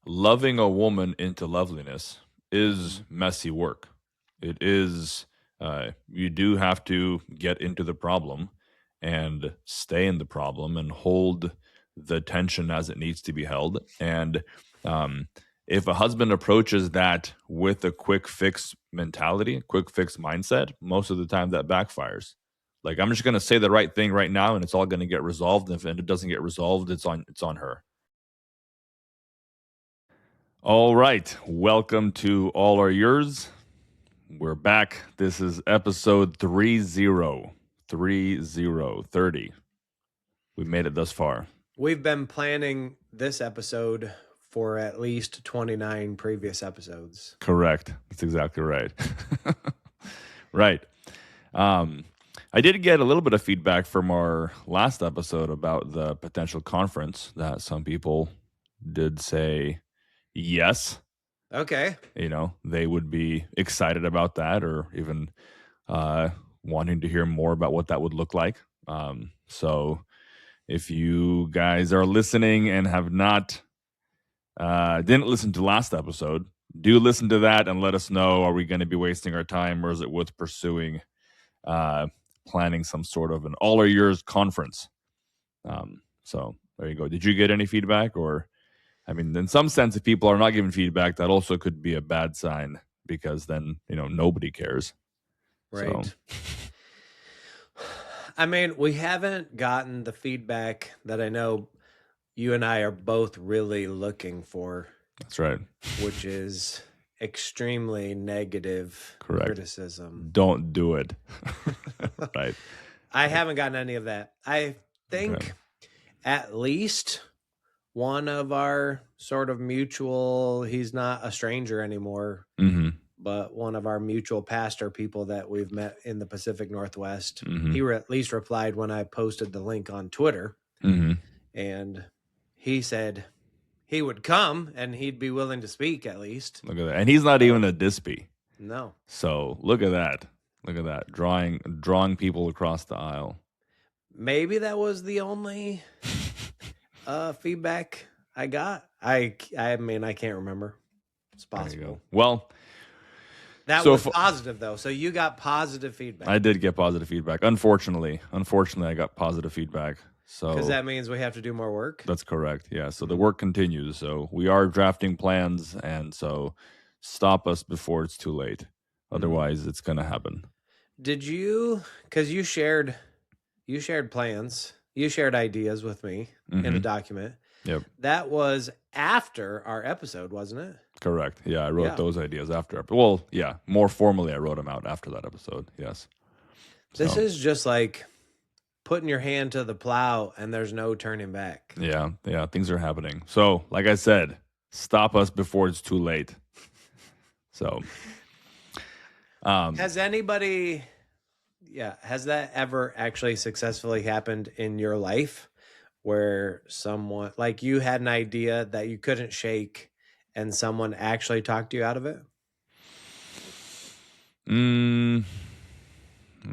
loving a woman into loveliness is messy work. It is, you do have to get into the problem and stay in the problem and hold the tension as it needs to be held. And um, if a husband approaches that with a quick fix mentality, quick fix mindset, most of the time that backfires. Like, I'm just going to say the right thing right now, and it's all going to get resolved. If it doesn't get resolved, it's on her. All right, welcome to All Are Yours. We're back. This is episode 30. We made it thus far. We've been planning this episode for at least 29 previous episodes. Correct. That's exactly right. Right. I did get a little bit of feedback from our last episode about the potential conference that some people did say yes. Okay. They would be excited about that, or even wanting to hear more about what that would look like. So if you guys are listening and have not didn't listen to last episode, do listen to that and let us know, are we going to be wasting our time, or is it worth pursuing planning some sort of an All Are Yours conference? So there you go. Did you get any feedback? Or in some sense, if people are not giving feedback, that also could be a bad sign, because then, nobody cares. Right. So. We haven't gotten the feedback that I know you and I are both really looking for. That's right. Which is extremely negative criticism. Don't do it. Right. I haven't gotten any of that. I think at least one of our sort of mutual, he's not a stranger anymore, but one of our mutual pastor people that we've met in the Pacific Northwest, he at least replied when I posted the link on Twitter. And he said he would come and he'd be willing to speak at least. Look at that. And he's not even a dispy. No. So look at that. Look at that. Drawing people across the aisle. Maybe that was the only feedback I got. I can't remember. It's possible. Well, that was positive though. So you got positive feedback. I did get positive feedback. Unfortunately, I got positive feedback. So because that means we have to do more work. That's correct. Yeah. So the work continues. So we are drafting plans, and so stop us before it's too late. Otherwise, it's going to happen. Did you? Because you shared plans. You shared ideas with me in a document. Yep. That was after our episode, wasn't it? Correct. Yeah, I wrote those ideas after. Well, yeah, more formally, I wrote them out after that episode. Yes. This is just like putting your hand to the plow and there's no turning back. Yeah, things are happening. So, like I said, stop us before it's too late. So, has that ever actually successfully happened in your life where someone, like you had an idea that you couldn't shake and someone actually talked you out of it?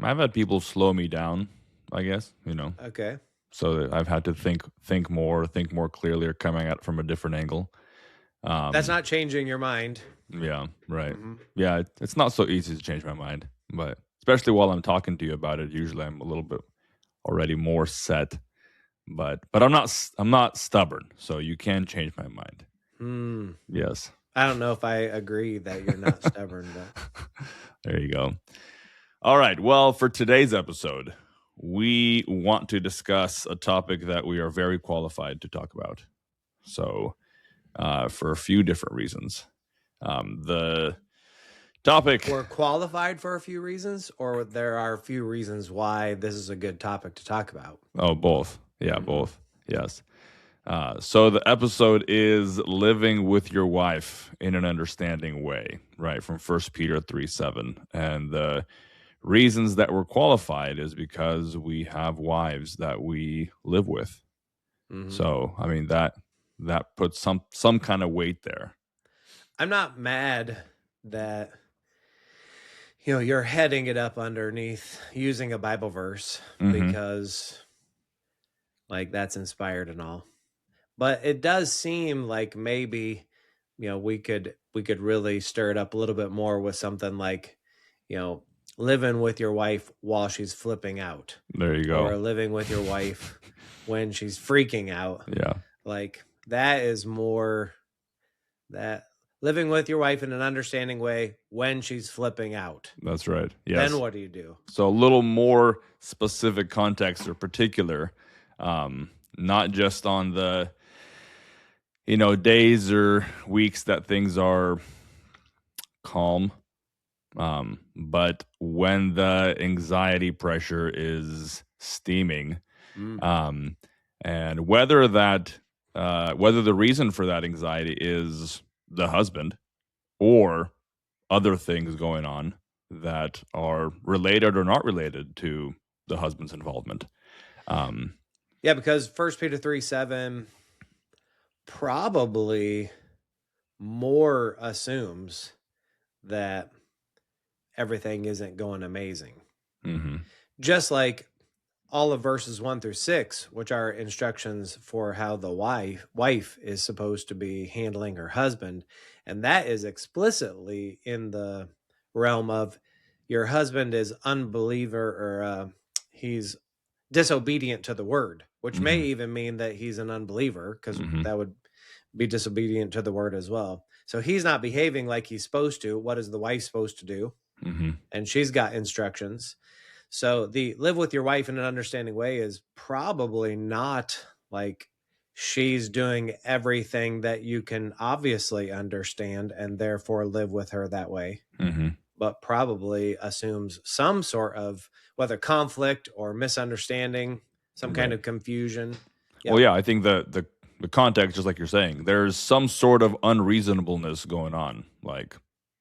I've had people slow me down, I guess, Okay. So I've had to think more clearly, or coming at it from a different angle. That's not changing your mind. Yeah, right. Yeah, it's not so easy to change my mind, but especially while I'm talking to you about it, usually I'm a little bit already more set. But I'm not stubborn, so you can change my mind. Yes. I don't know if I agree that you're not stubborn, but there you go. All right. Well, for today's episode, we want to discuss a topic that we are very qualified to talk about. So, for a few different reasons. The topic... We're qualified for a few reasons, or there are a few reasons why this is a good topic to talk about? Oh, both. Yeah, both. Yes. So the episode is living with your wife in an understanding way, right? From 1 Peter 3:7. And the reasons that we're qualified is because we have wives that we live with. So, that puts some kind of weight there. I'm not mad that you're heading it up underneath using a Bible verse because like that's inspired and all. But it does seem like maybe we could really stir it up a little bit more with something like, living with your wife while she's flipping out, There you go. or living with your wife when she's freaking out. Yeah. Like, that is more that living with your wife in an understanding way when she's flipping out. That's right. Yes. Then what do you do? So a little more specific context or particular, not just on the, days or weeks that things are calm, but when the anxiety pressure is steaming, and whether the reason for that anxiety is the husband or other things going on that are related or not related to the husband's involvement. Yeah, because 1 Peter 3:7 probably more assumes that everything isn't going amazing. Just like all of verses 1-6, which are instructions for how the wife is supposed to be handling her husband. And that is explicitly in the realm of your husband is unbeliever, or he's disobedient to the word, which may even mean that he's an unbeliever, because that would be disobedient to the word as well. So he's not behaving like he's supposed to. What is the wife supposed to do? And she's got instructions. So the live with your wife in an understanding way is probably not like she's doing everything that you can obviously understand and therefore live with her that way, but probably assumes some sort of whether conflict or misunderstanding, some kind of confusion. Yeah. Well, yeah, I think the context, just like you're saying, there's some sort of unreasonableness going on. Like,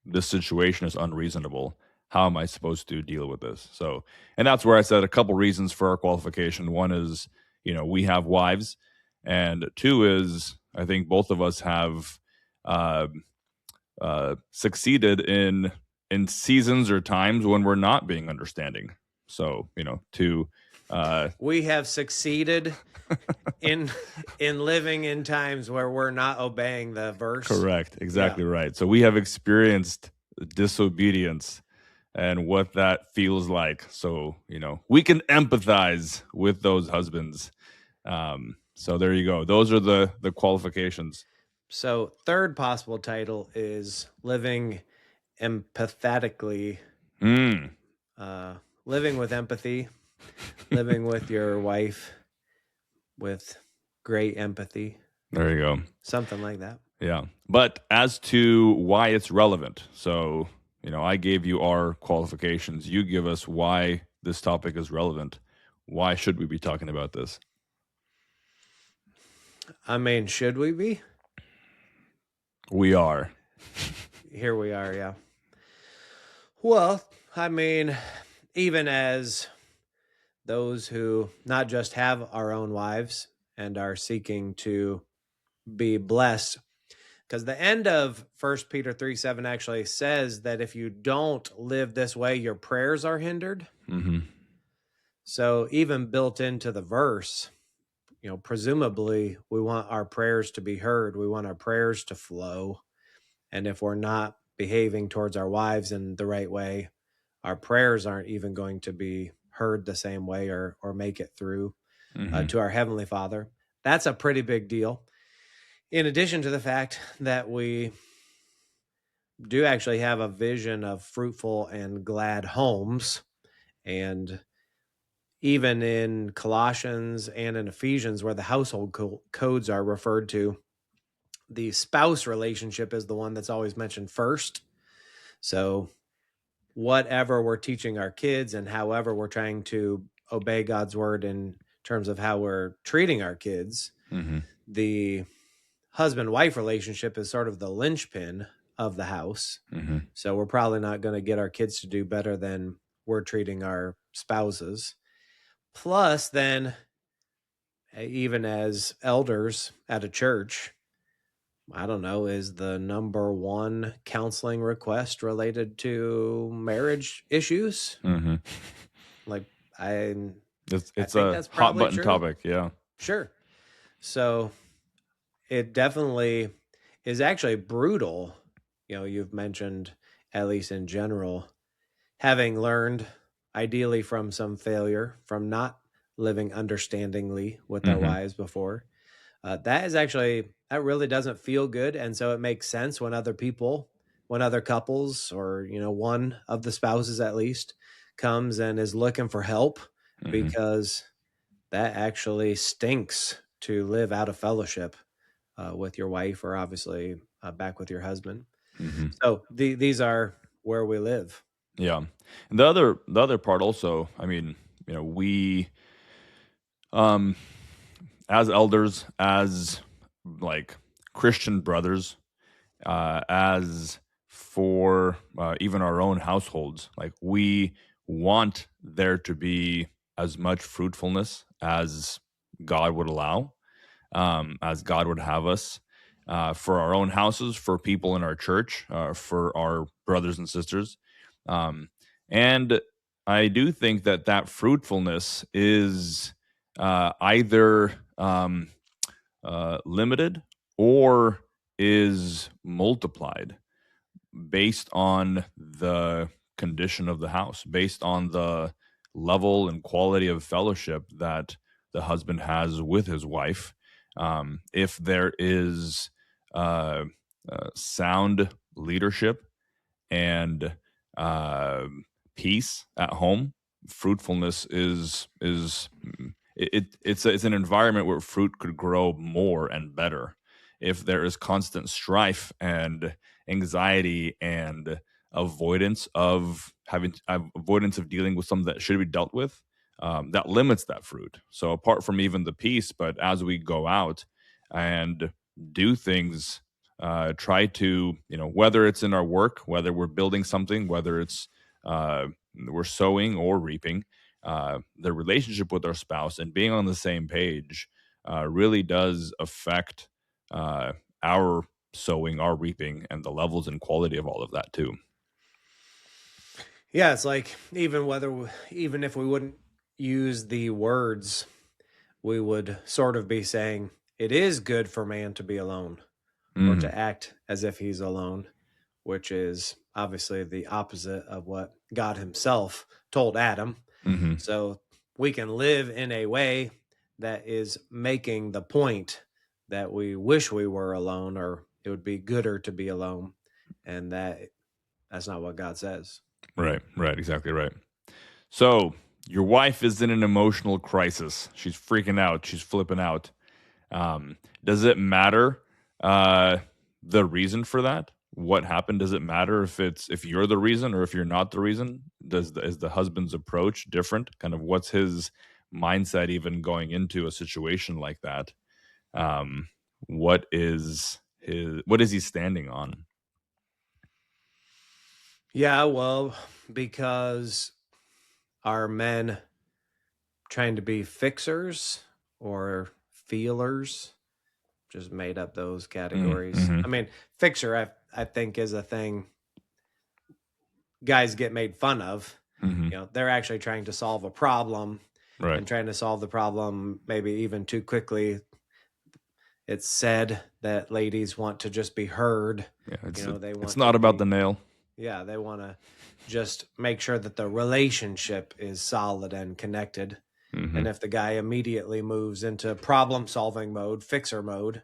this situation is unreasonable. How am I supposed to deal with this? So, and that's where I said a couple reasons for our qualification. One is, we have wives, and two is, I think both of us have succeeded in seasons or times when we're not being understanding. So, we have succeeded in living in times where we're not obeying the verse. Correct. Exactly right. So we have experienced disobedience and what that feels like. So, we can empathize with those husbands. So there you go. Those are the qualifications. So third possible title is living empathetically. Living with empathy, living with your wife with great empathy. There you go. Something like that. Yeah. But as to why it's relevant, so, I gave you our qualifications. You give us why this topic is relevant. Why should we be talking about this? I mean, should we be? We are. Here we are, yeah. Well, I mean, even as those who not just have our own wives and are seeking to be blessed, because the end of 1 Peter 3:7 actually says that if you don't live this way, your prayers are hindered. So even built into the verse, presumably we want our prayers to be heard. We want our prayers to flow. And if we're not behaving towards our wives in the right way, our prayers aren't even going to be heard the same way or make it through to our Heavenly Father. That's a pretty big deal. In addition to the fact that we do actually have a vision of fruitful and glad homes, and even in Colossians and in Ephesians, where the household codes are referred to, the spouse relationship is the one that's always mentioned first. So whatever we're teaching our kids and however we're trying to obey God's word in terms of how we're treating our kids, the husband-wife relationship is sort of the linchpin of the house. So we're probably not going to get our kids to do better than we're treating our spouses. Plus, then, even as elders at a church, I don't know, is the number one counseling request related to marriage issues? Like, it's I think a that's hot button true. topic. Yeah. Sure. So it definitely is actually brutal. You've mentioned, at least in general, having learned ideally from some failure, from not living understandingly with our Mm-hmm. wives before. That really doesn't feel good. And so it makes sense when when other couples, or, one of the spouses at least, comes and is looking for help, Mm-hmm. because that actually stinks to live out of fellowship with your wife, or obviously back with your husband. Mm-hmm. So these are where we live. Yeah. And the other part also, I mean, we um as elders, as like Christian brothers, as for even our own households, like we want there to be as much fruitfulness as God would allow, as God would have us, for our own houses, for people in our church, for our brothers and sisters. Um, and I do think that that fruitfulness is either limited or is multiplied based on the condition of the house, based on the level and quality of fellowship that the husband has with his wife. If there is uh, sound leadership and uh, peace at home, fruitfulness it's an environment where fruit could grow more and better. If there is constant strife and anxiety and avoidance of dealing with something that should be dealt with, that limits that fruit. So apart from even the peace, but as we go out and do things, try to, whether it's in our work, whether we're building something, whether it's uh, we're sowing or reaping, the relationship with our spouse and being on the same page really does affect uh, our sowing, our reaping, and the levels and quality of all of that too. Yeah, it's like, even if we wouldn't use the words, we would sort of be saying it is good for man to be alone, or Mm-hmm. to act as if he's alone, which is obviously the opposite of what God himself told Adam. Mm-hmm. So we can live in a way that is making the point that we wish we were alone, or it would be gooder to be alone, and that's not what God says. Right, exactly right. So your wife is in an emotional crisis. She's freaking out. She's flipping out. Does it matter the reason for that? What happened? Does it matter if you're the reason or if you're not the reason? Is the husband's approach different? Kind of what's his mindset even going into a situation like that? Um, what is he standing on? Yeah, well, because are men trying to be fixers or feelers? Just made up those categories. Mm-hmm. I mean, fixer, I think, is a thing guys get made fun of. Mm-hmm. They're actually trying to solve a problem, Right. and trying to solve the problem maybe even too quickly. It's said that ladies want to just be heard. Yeah. They It's want to not about the be, nail. yeah, they want to just make sure that the relationship is solid and connected. Mm-hmm. And if the guy immediately moves into problem solving mode, fixer mode,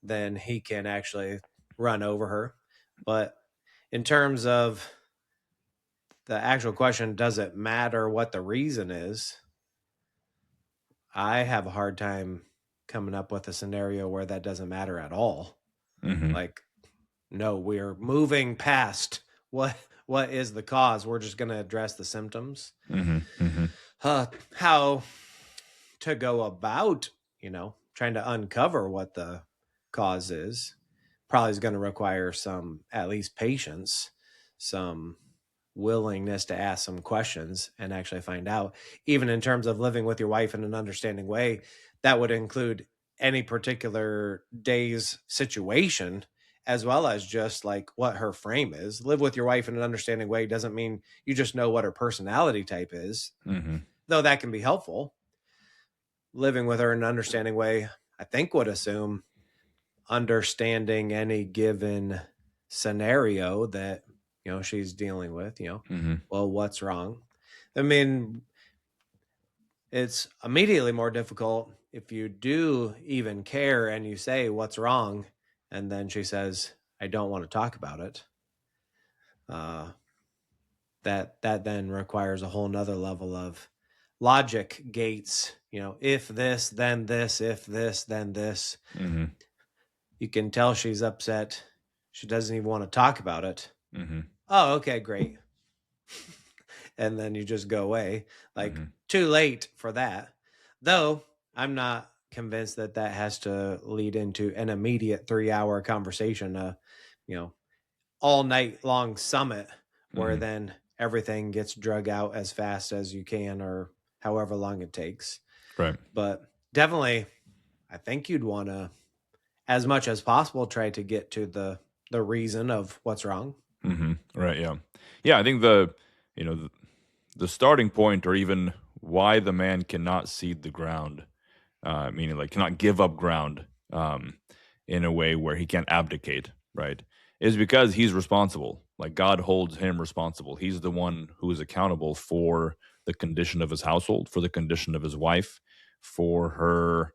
then he can actually run over her. But in terms of the actual question, does it matter what the reason is? I have a hard time coming up with a scenario where that doesn't matter at all. Mm-hmm. Like, no, we're moving past what is the cause. We're just going to address the symptoms. Mm-hmm. Mm-hmm. How to go about, trying to uncover what the cause is, probably is going to require some, at least, patience, some willingness to ask some questions and actually find out. Even in terms of living with your wife in an understanding way, that would include any particular day's situation, as well as just like what her frame is. Live with your wife in an understanding way doesn't mean you just know what her personality type is, Mm-hmm. though that can be helpful. Living with her in an understanding way, I think, would assume understanding any given scenario that, she's dealing with, well, what's wrong? I mean, it's immediately more difficult if you do even care and you say, what's wrong? And then she says, I don't want to talk about it. That then requires a whole nother level of logic gates. If this, then this, if this, then this. You can tell she's upset. She doesn't even want to talk about it. Oh, okay, great. And then you just go away. Like, too late for that. Though I'm not convinced that has to lead into an immediate 3-hour conversation, all night long summit where then everything gets drug out as fast as you can or however long it takes. Right. But definitely, I think you'd want to, as much as possible, try to get to the reason of what's wrong. Right. Yeah. Yeah. I think the starting point, or even why the man cannot cede the ground, meaning like cannot give up ground, in a way where he can't abdicate, right, is because he's responsible. Like God holds him responsible. He's the one who is accountable for the condition of his household, for the condition of his wife, for her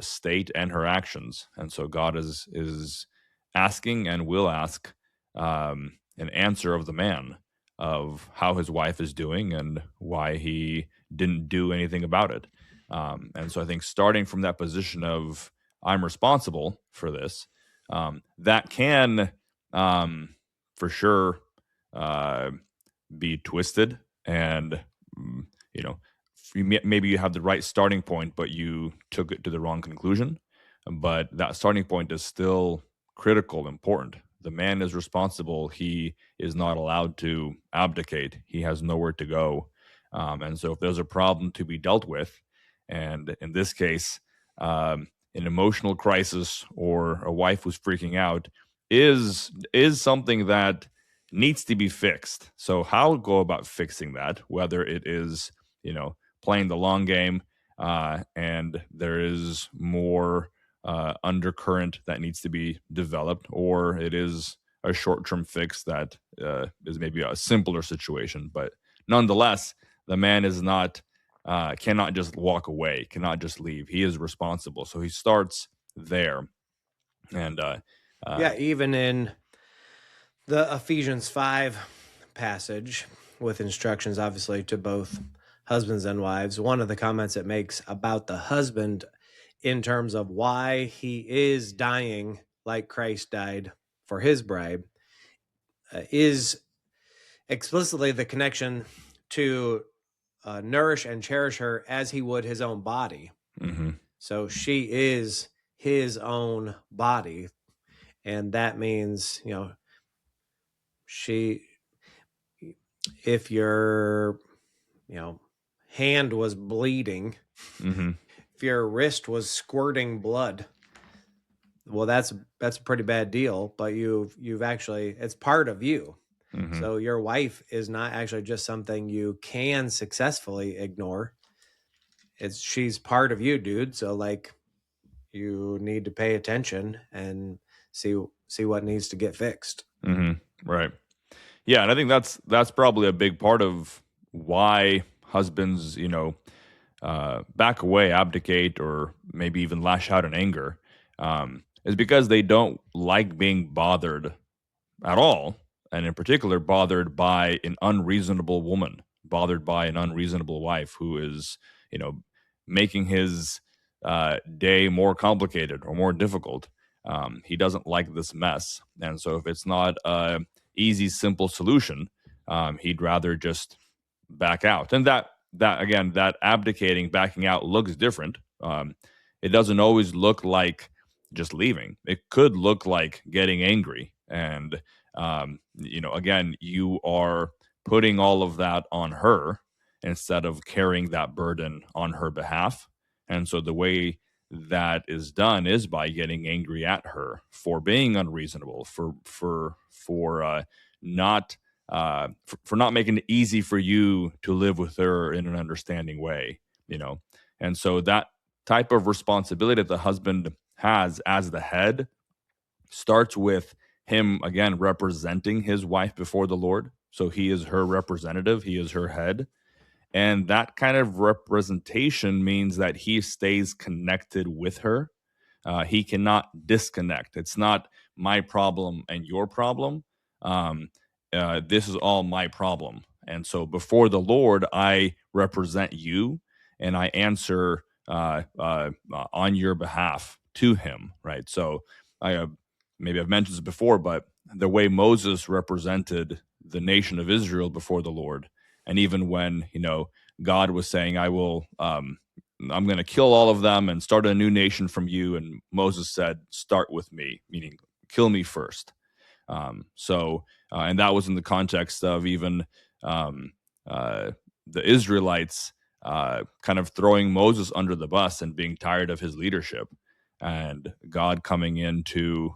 state and her actions. And so God is asking and will ask an answer of the man of how his wife is doing and why he didn't do anything about it. And so I think starting from that position of I'm responsible for this, that can for sure be twisted, and you know maybe you have the right starting point, but you took it to the wrong conclusion. But that starting point is still critical, important. The man is responsible. He is not allowed to abdicate. He has nowhere to go. And so if there's a problem to be dealt with, and in this case, an emotional crisis or a wife who's freaking out is something that needs to be fixed. So how go about fixing that, whether it is, playing the long game, and there is more undercurrent that needs to be developed, or it is a short-term fix that is maybe a simpler situation. But nonetheless, the man is not cannot just walk away, cannot just leave. He is responsible. So he starts there. And even in the Ephesians 5 passage with instructions, obviously, to both husbands and wives, one of the comments it makes about the husband in terms of why he is dying like Christ died for his bride is explicitly the connection to nourish and cherish her as he would his own body. So she is his own body. And that means, if your, hand was bleeding, if your wrist was squirting blood, well, that's a pretty bad deal, but you've actually, it's part of you. So your wife is not actually just something you can successfully ignore. She's part of you, dude. So like, you need to pay attention and see what needs to get fixed. Right. Yeah, and I think that's probably a big part of why husbands, back away, abdicate, or maybe even lash out in anger, is because they don't like being bothered at all, and in particular, bothered by an unreasonable woman, bothered by an unreasonable wife who is, making his day more complicated or more difficult. He doesn't like this mess, and so if it's not a easy, simple solution, he'd rather just back out. And that again, that abdicating, backing out looks different. It doesn't always look like just leaving. It could look like getting angry, and again, you are putting all of that on her instead of carrying that burden on her behalf. And so the way that is done is by getting angry at her for being unreasonable, for not making it easy for you to live with her in an understanding way, And so that type of responsibility that the husband has as the head starts with him, again, representing his wife before the Lord. So he is her representative, he is her head. And that kind of representation means that he stays connected with her. He cannot disconnect. It's not my problem and your problem. Um, this is all my problem. And so before the Lord, I represent you and I answer on your behalf to him, right? So I maybe I've mentioned this before, but the way Moses represented the nation of Israel before the Lord, and even when God was saying, "I will, I'm going to kill all of them and start a new nation from you," and Moses said, "Start with me," meaning kill me first. And that was in the context of even um, uh, the Israelites kind of throwing Moses under the bus and being tired of his leadership, and God coming in to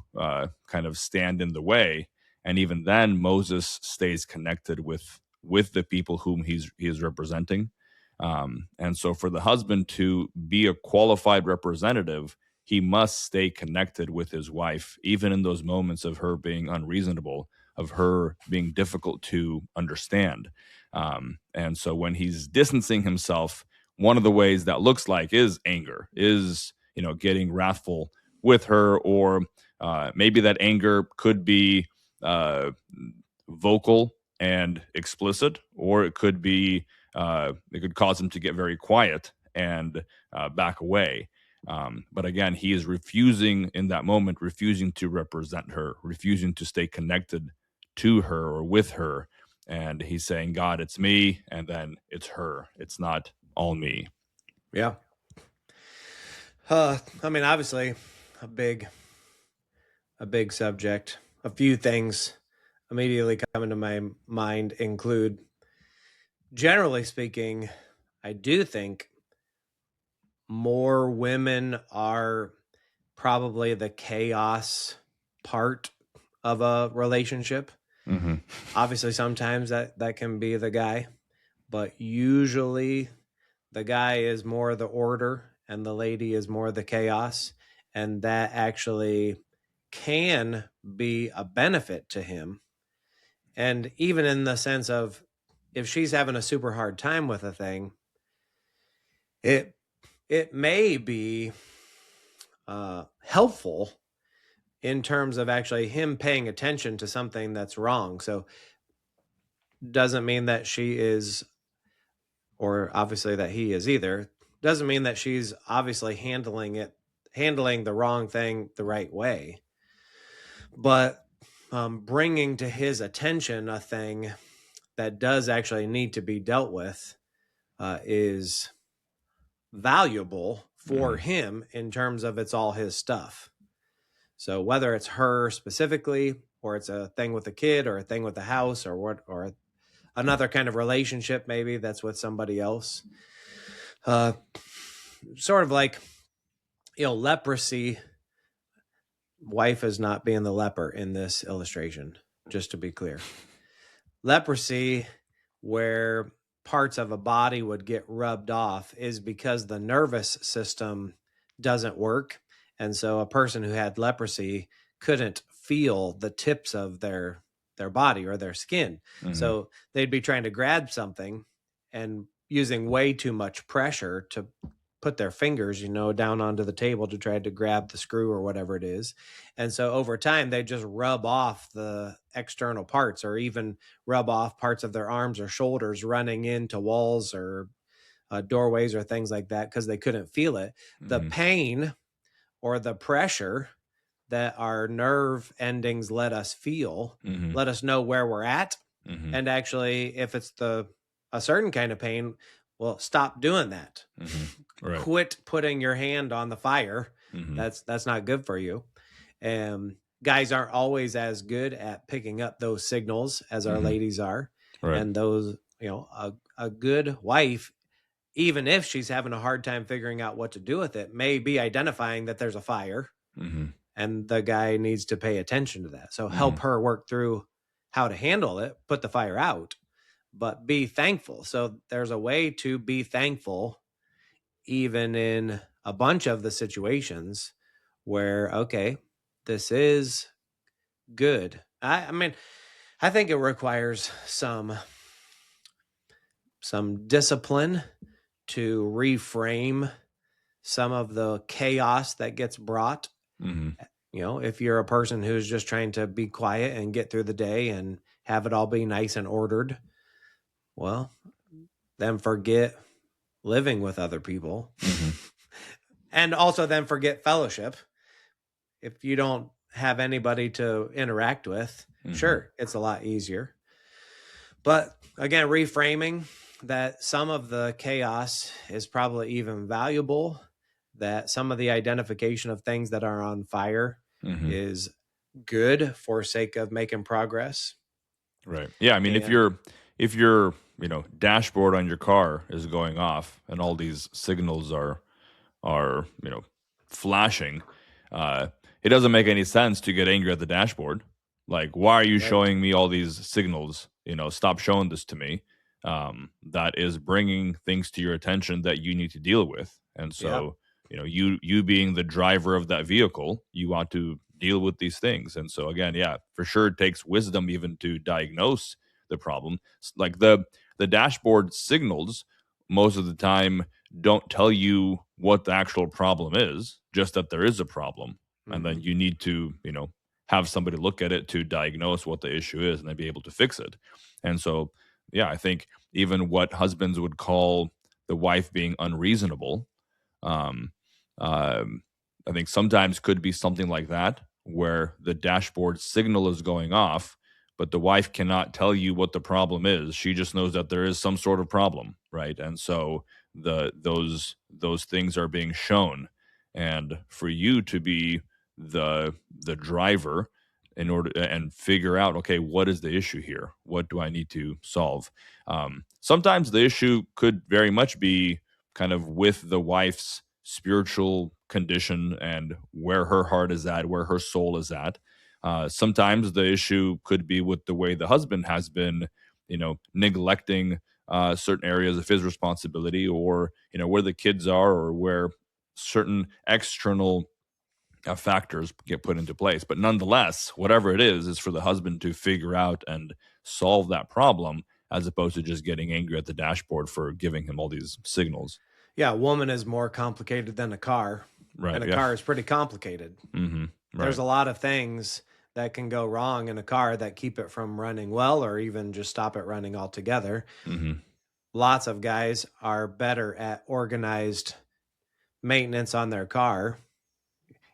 kind of stand in the way. And even then, Moses stays connected with the people whom he is representing. And so, for the husband to be a qualified representative, he must stay connected with his wife, even in those moments of her being unreasonable, of her being difficult to understand. And so when he's distancing himself, one of the ways that looks like is anger, is, getting wrathful with her, or maybe that anger could be vocal and explicit, or it could cause him to get very quiet and back away. But again, he is refusing in that moment, refusing to represent her, refusing to stay connected to her or with her. And he's saying, "God, it's me," and then it's her. It's not all me. Yeah. Obviously, a big subject. A few things immediately coming to my mind include, generally speaking, I do think more women are probably the chaos part of a relationship. Mm-hmm. Obviously, sometimes that can be the guy, but usually the guy is more the order and the lady is more the chaos. And that actually can be a benefit to him. And even in the sense of, if she's having a super hard time with a thing, it may be helpful in terms of actually him paying attention to something that's wrong. So doesn't mean that she is, or obviously that he is either, doesn't mean that she's obviously handling the wrong thing the right way. But bringing to his attention a thing that does actually need to be dealt with is valuable for him in terms of it's all his stuff. So whether it's her specifically, or it's a thing with a kid, or a thing with the house, or another kind of relationship, maybe that's with somebody else, sort of like, leprosy. Wife is not being the leper in this illustration, just to be clear. Leprosy, where parts of a body would get rubbed off, is because the nervous system doesn't work. And so a person who had leprosy couldn't feel the tips of their body or their skin. Mm-hmm. So they'd be trying to grab something and using way too much pressure to put their fingers, down onto the table to try to grab the screw or whatever it is. And so over time, they just rub off the external parts, or even rub off parts of their arms or shoulders running into walls or doorways or things like that, because they couldn't feel it. Mm-hmm. The pain or the pressure that our nerve endings let us feel, mm-hmm. let us know where we're at. Mm-hmm. And actually, if it's a certain kind of pain, well, stop doing that. Mm-hmm. Right. Quit putting your hand on the fire. Mm-hmm. That's not good for you. Guys aren't always as good at picking up those signals as our mm-hmm. ladies are. Right. And those, a good wife, even if she's having a hard time figuring out what to do with it, may be identifying that there's a fire, mm-hmm. and the guy needs to pay attention to that. So help mm-hmm. her work through how to handle it, put the fire out, but be thankful. So there's a way to be thankful even in a bunch of the situations where, okay, this is good. I mean, I think it requires some discipline to reframe some of the chaos that gets brought. If you're a person who's just trying to be quiet and get through the day and have it all be nice and ordered, well, then forget living with other people. And also then forget fellowship. If you don't have anybody to interact with, sure, it's a lot easier. But again, reframing that some of the chaos is probably even valuable, that some of the identification of things that are on fire is good for sake of making progress. Right. Yeah. I mean, if your dashboard on your car is going off and all these signals are flashing, uh, it doesn't make any sense to get angry at the dashboard. Like, why are you Right. showing me all these signals? Stop showing this to me. That is bringing things to your attention that you need to deal with. And Yep. so, you being the driver of that vehicle, you want to deal with these things. And so, again, yeah, for sure, it takes wisdom even to diagnose the problem. Like the dashboard signals most of the time don't tell you what the actual problem is, just that there is a problem. And then you need to, have somebody look at it to diagnose what the issue is and then be able to fix it. And so, yeah, I think even what husbands would call the wife being unreasonable, um, um, I think sometimes could be something like that, where the dashboard signal is going off, but the wife cannot tell you what the problem is. She just knows that there is some sort of problem, right? And so those things are being shown, and for you to be the driver in order and figure out, okay, what is the issue here, what do I need to solve. Sometimes the issue could very much be kind of with the wife's spiritual condition and where her heart is at, where her soul is at. Sometimes the issue could be with the way the husband has been neglecting certain areas of his responsibility, or where the kids are, or where certain external factors get put into place. But nonetheless, whatever it is for the husband to figure out and solve that problem, as opposed to just getting angry at the dashboard for giving him all these signals. Yeah, a woman is more complicated than a car, Right. and a Yeah. car is pretty complicated. There's Right. a lot of things that can go wrong in a car that keep it from running well, or even just stop it running altogether. Lots of guys are better at organized maintenance on their car.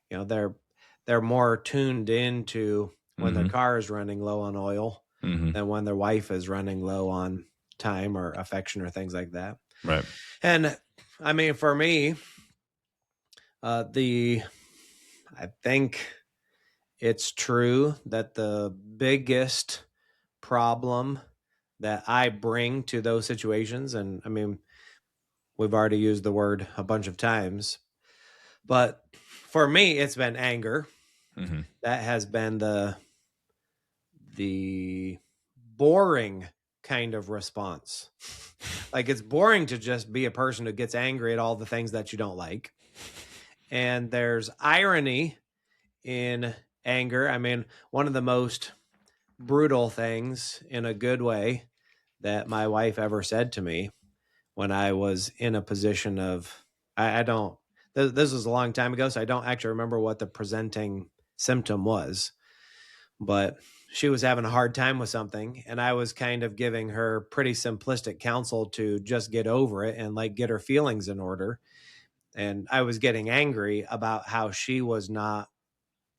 They're more tuned into when their car is running low on oil than when their wife is running low on time or affection or things like that. Right. And I mean, for me, I think it's true that the biggest problem that I bring to those situations, and I mean, we've already used the word a bunch of times, but for me, it's been anger. That has been the boring kind of response. Like, it's boring to just be a person who gets angry at all the things that you don't like. And there's irony in anger. I mean, one of the most brutal things in a good way that my wife ever said to me when I was in a position of, I don't, this was a long time ago, so I don't actually remember what the presenting symptom was, but she was having a hard time with something, and I was kind of giving her pretty simplistic counsel to just get over it and like get her feelings in order. And I was getting angry about how she was not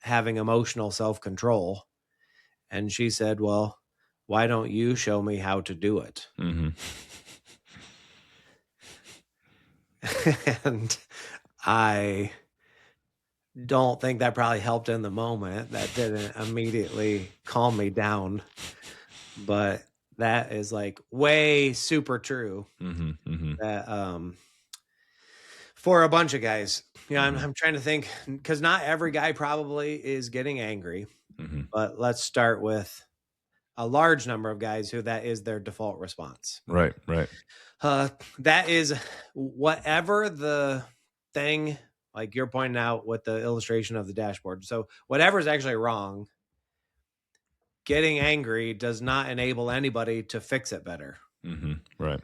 having emotional self-control. And she said, "Well, why don't you show me how to do it?" And I don't think that probably helped in the moment. That didn't immediately calm me down, but that is like way super true. That for a bunch of guys, I'm trying to think, because not every guy probably is getting angry, but let's start with a large number of guys who that is their default response. Right. That is whatever the thing. like you're pointing out with the illustration of the dashboard. So whatever is actually wrong, getting angry does not enable anybody to fix it better. Right.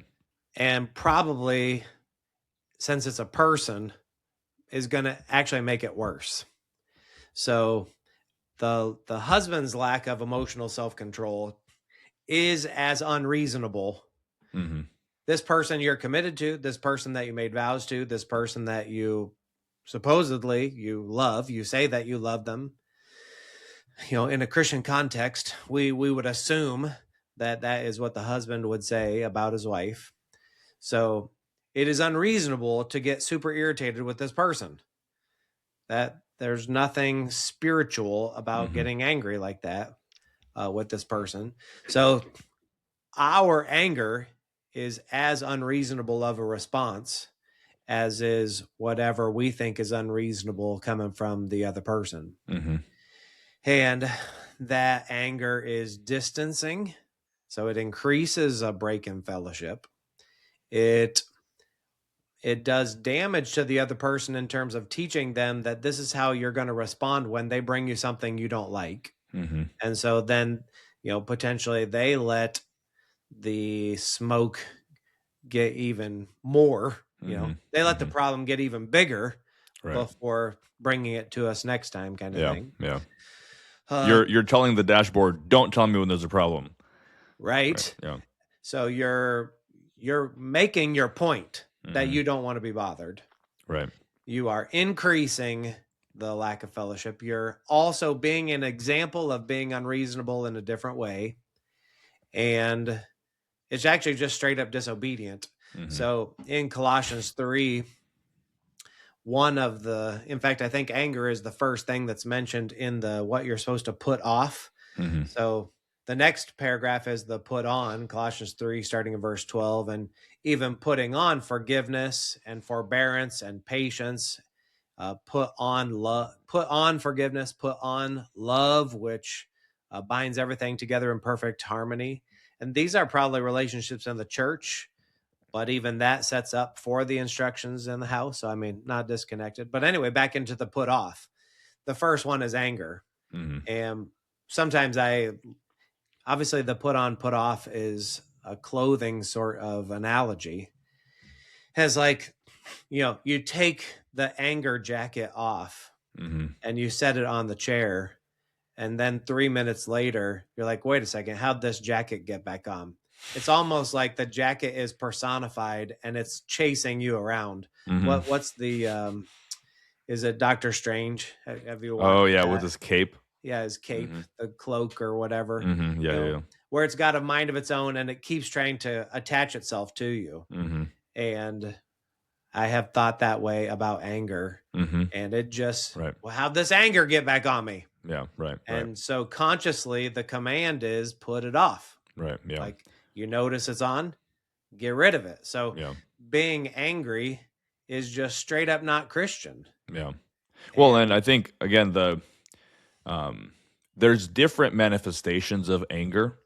And probably, since it's a person, is going to actually make it worse. So the husband's lack of emotional self-control is as unreasonable. This person you're committed to, this person that you made vows to, this person that you supposedly you love, you say that you love them. In a Christian context, we would assume that that is what the husband would say about his wife. So it is unreasonable to get super irritated with this person. That there's nothing spiritual about getting angry like that with this person. So our anger is as unreasonable of a response as is whatever we think is unreasonable coming from the other person. And that anger is distancing. So it increases a break in fellowship. It does damage to the other person in terms of teaching them that this is how you're going to respond when they bring you something you don't like. And so then, potentially they let the smoke get even more, they let the problem get even bigger before bringing it to us next time, kind of thing. Yeah. You're telling the dashboard, don't tell me when there's a problem. Right. Yeah. So you're making your point that you don't want to be bothered. Right. You are increasing the lack of fellowship. You're also being an example of being unreasonable in a different way. And it's actually just straight up disobedient. So in Colossians 3, in fact, I think anger is the first thing that's mentioned in the what you're supposed to put off. So the next paragraph is the put on, Colossians 3, starting in verse 12, and even putting on forgiveness and forbearance and patience. Put on love, put on forgiveness, put on love, which binds everything together in perfect harmony. And these are probably relationships in the church, but even that sets up for the instructions in the house. So, I mean, not disconnected. But anyway, back into the put off. The first one is anger. And sometimes obviously the put on, put off is a clothing sort of analogy. Has like, you take the anger jacket off and you set it on the chair. And then 3 minutes later, you're like, wait a second, how'd this jacket get back on? It's almost like the jacket is personified and it's chasing you around. What's the, is it Doctor Strange? Have you watched that? With his cape. Yeah, his cape, the cloak or whatever. Yeah. Where it's got a mind of its own and it keeps trying to attach itself to you. And I have thought that way about anger. And it just, well, how'd this anger get back on me? Yeah, right. And so consciously, the command is put it off. Right, yeah. Like you notice it's on, get rid of it. So being angry is just straight up not Christian. Yeah. Well, and I think, again, there's different manifestations of anger.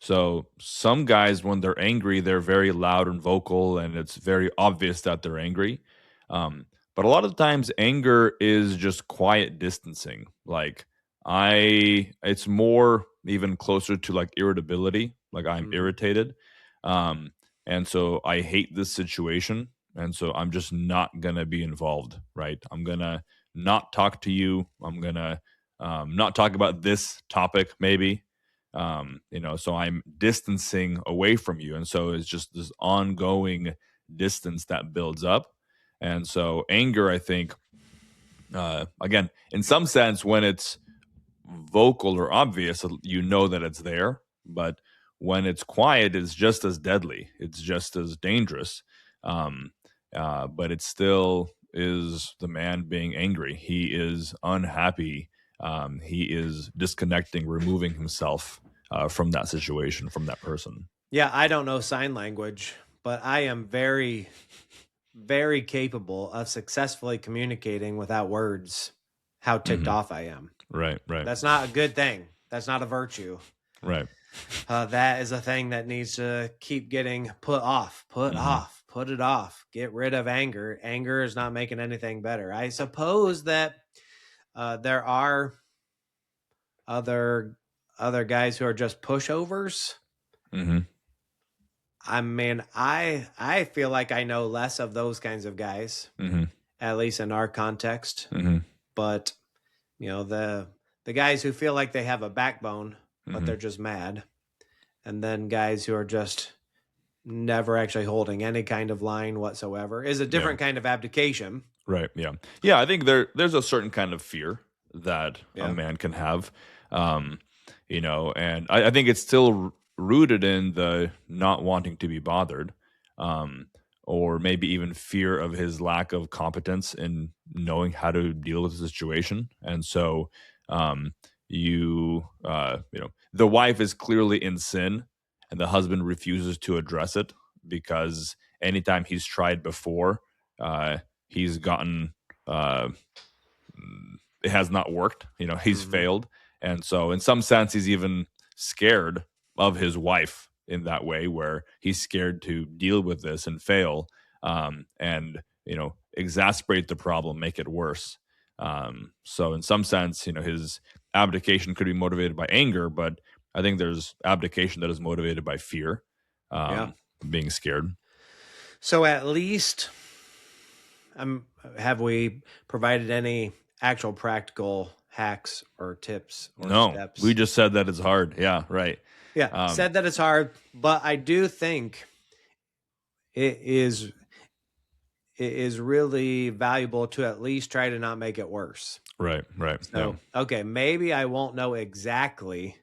So some guys, when they're angry, they're very loud and vocal, and it's very obvious that they're angry. But a lot of times, anger is just quiet distancing. Like it's more even closer to like irritability. Like I'm irritated, and so I hate this situation, and so I'm just not gonna be involved. Right? I'm gonna not talk to you. I'm gonna not talk about this topic, maybe. So I'm distancing away from you. And so it's just this ongoing distance that builds up. And so anger, I think, again, in some sense, when it's vocal or obvious, you know that it's there. But when it's quiet, it's just as deadly. It's just as dangerous. But it still is the man being angry. He is unhappy. He is disconnecting, removing himself from that situation, from that person. Yeah, I don't know sign language, but I am very, very capable of successfully communicating without words how ticked off I am. Right. That's not a good thing. That's not a virtue. Right. That is a thing that needs to keep getting put off, put off. put it off. Get rid of anger. Anger is not making anything better. I suppose that there are other guys who are just pushovers. Mm-hmm. I mean, I feel like I know less of those kinds of guys, Mm-hmm. at least in our context. Mm-hmm. But the guys who feel like they have a backbone, but Mm-hmm. they're just mad, and then guys who are just never actually holding any kind of line whatsoever is a different kind of abdication. Right. Yeah. Yeah. I think there's a certain kind of fear that a Yeah. man can have, and I think it's still rooted in the not wanting to be bothered, or maybe even fear of his lack of competence in knowing how to deal with the situation. And so, the wife is clearly in sin, and the husband refuses to address it because anytime he's tried before, he's gotten uh, it has not worked. He's failed, and so in some sense, he's even scared of his wife in that way, where he's scared to deal with this and fail, and exasperate the problem, make it worse. So in some sense, his abdication could be motivated by anger, but I think there's abdication that is motivated by fear, Yeah. being scared. So at least, have we provided any actual practical hacks or tips or No, steps? we just said that it's hard. Yeah, right. Yeah, said that it's hard, but I do think it is really valuable to at least try to not make it worse. Right. So, okay, maybe I won't know exactly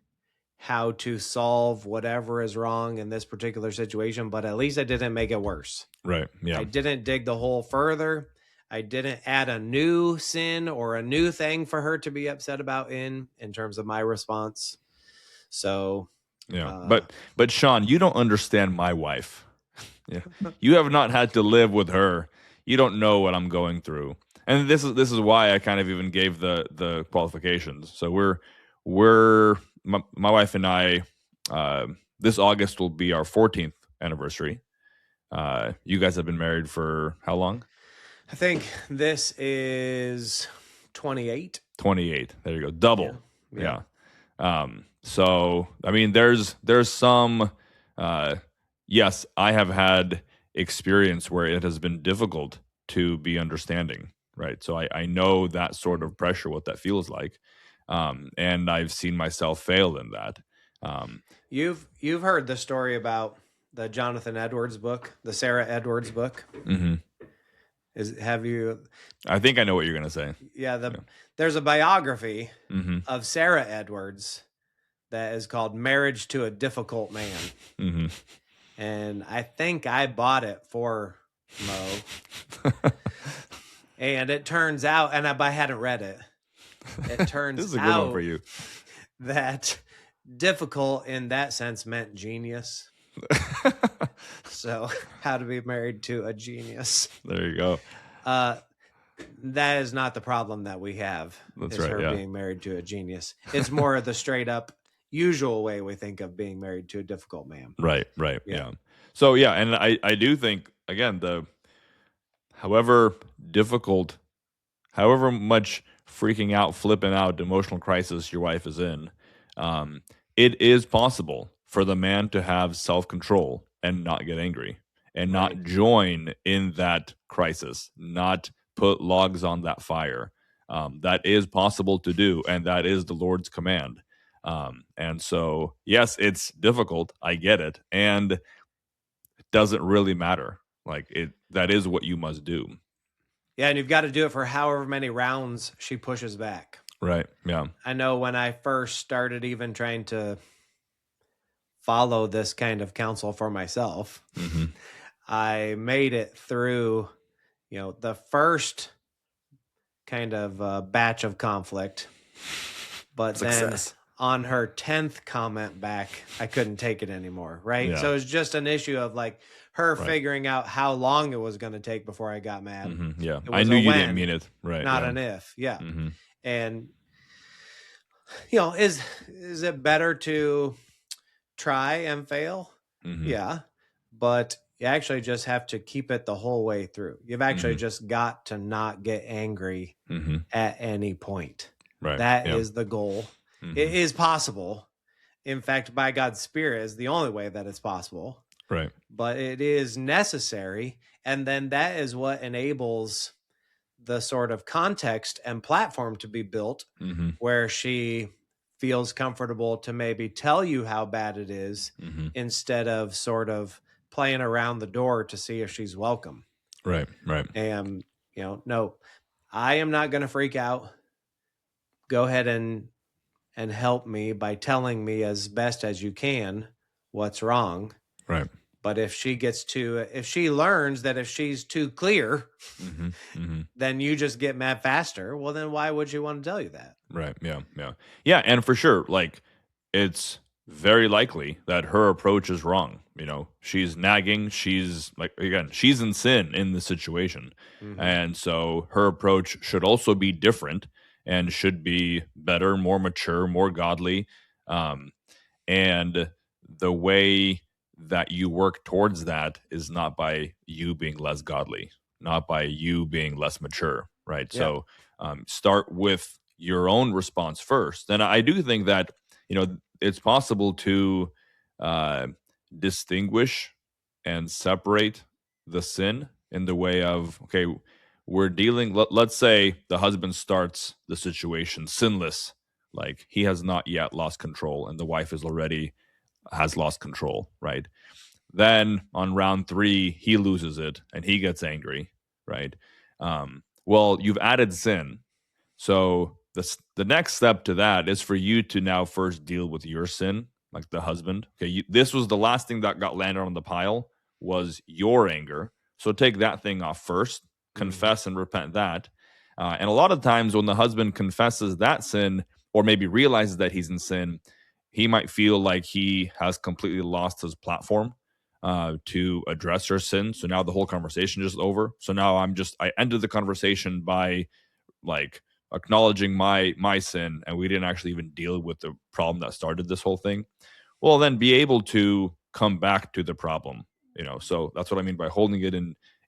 how to solve whatever is wrong in this particular situation, but at least I didn't make it worse. Right. Yeah. I didn't dig the hole further. I didn't add a new sin or a new thing for her to be upset about in terms of my response. So, yeah. But Sean, you don't understand my wife. Yeah. You have not had to live with her. You don't know what I'm going through. And this is why I kind of even gave the qualifications. So we're my wife and I, this August will be our 14th anniversary. You guys have been married for how long? I think this is 28. 28. There you go. Double. Yeah. So I mean, there's some. Yes, I have had experience where it has been difficult to be understanding, right? So I know that sort of pressure, what that feels like, and I've seen myself fail in that. You've heard the story about the Jonathan Edwards book, the Sarah Edwards book. Mm-hmm. Have you? I think I know what you're gonna say. Yeah, there's a biography Mm-hmm. of Sarah Edwards that is called "Marriage to a Difficult Man," Mm-hmm. and I think I bought it for Mo. And it turns out, and I hadn't read it. It turns This is a good out one for you. that difficult in that sense meant genius. So, how to be married to a genius. There you go. That is not the problem that we have. That's is right, her yeah. being married to a genius. It's more the straight up usual way we think of being married to a difficult man. Right. Yeah. So yeah, and I do think again however difficult, however much freaking out, flipping out, emotional crisis your wife is in, it is possible for the man to have self-control and not get angry and not join in that crisis, not put logs on that fire. That is possible to do, and that is the Lord's command. And so, yes, it's difficult. I get it. And it doesn't really matter. That is what you must do. Yeah, and you've got to do it for however many rounds she pushes back. Right. Yeah. I know when I first started even trying to follow this kind of counsel for myself, I made it through, the first kind of batch of conflict. But then on her 10th comment back, I couldn't take it anymore. Right. Yeah. So it's just an issue of her figuring out how long it was going to take before I got mad. Mm-hmm. Yeah. I knew you didn't mean it. Right. Not an if. Yeah. Mm-hmm. And, is it better to try and fail? Mm-hmm. Yeah. But you actually just have to keep it the whole way through. You've actually Mhm. just got to not get angry Mhm. at any point. Right. That Yeah. is the goal. It Mhm. is possible. In fact, by God's Spirit is the only way that it's possible, Right. but it is necessary. And then that is what enables the sort of context and platform to be built Mhm. where she feels comfortable to maybe tell you how bad it is Mhm. instead of sort of playing around the door to see if she's welcome. Right. Right. And, no, I am not going to freak out. Go ahead and help me by telling me as best as you can what's wrong. Right. But if she learns that if she's too clear, Mhm. Mhm. then you just get mad faster. Well, then why would you want to tell you that? Right. Yeah. Yeah. Yeah. And for sure, like, it's very likely that her approach is wrong. She's nagging. She's like, again, she's in sin in the situation. Hmm. And so her approach should also be different and should be better, more mature, more godly. Um, and the way that you work towards that is not by you being less godly, not by you being less mature, right? Yeah. So start with your own response first. And I do think that, it's possible to uh, distinguish and separate the sin in the way of, okay, let's say the husband starts the situation sinless, like he has not yet lost control and the wife is already has lost control, right? Then on round three, he loses it and he gets angry, right? Well, you've added sin. So the next step to that is for you to now first deal with your sin, like the husband. Okay, this was the last thing that got landed on the pile was your anger. So take that thing off first, Hmm. confess and repent that. And a lot of times when the husband confesses that sin or maybe realizes that he's in sin, he might feel like he has completely lost his platform to address her sin. So now the whole conversation is over. So now I ended the conversation by like acknowledging my sin, and we didn't actually even deal with the problem that started this whole thing. Well, then be able to come back to the problem. So that's what I mean by holding it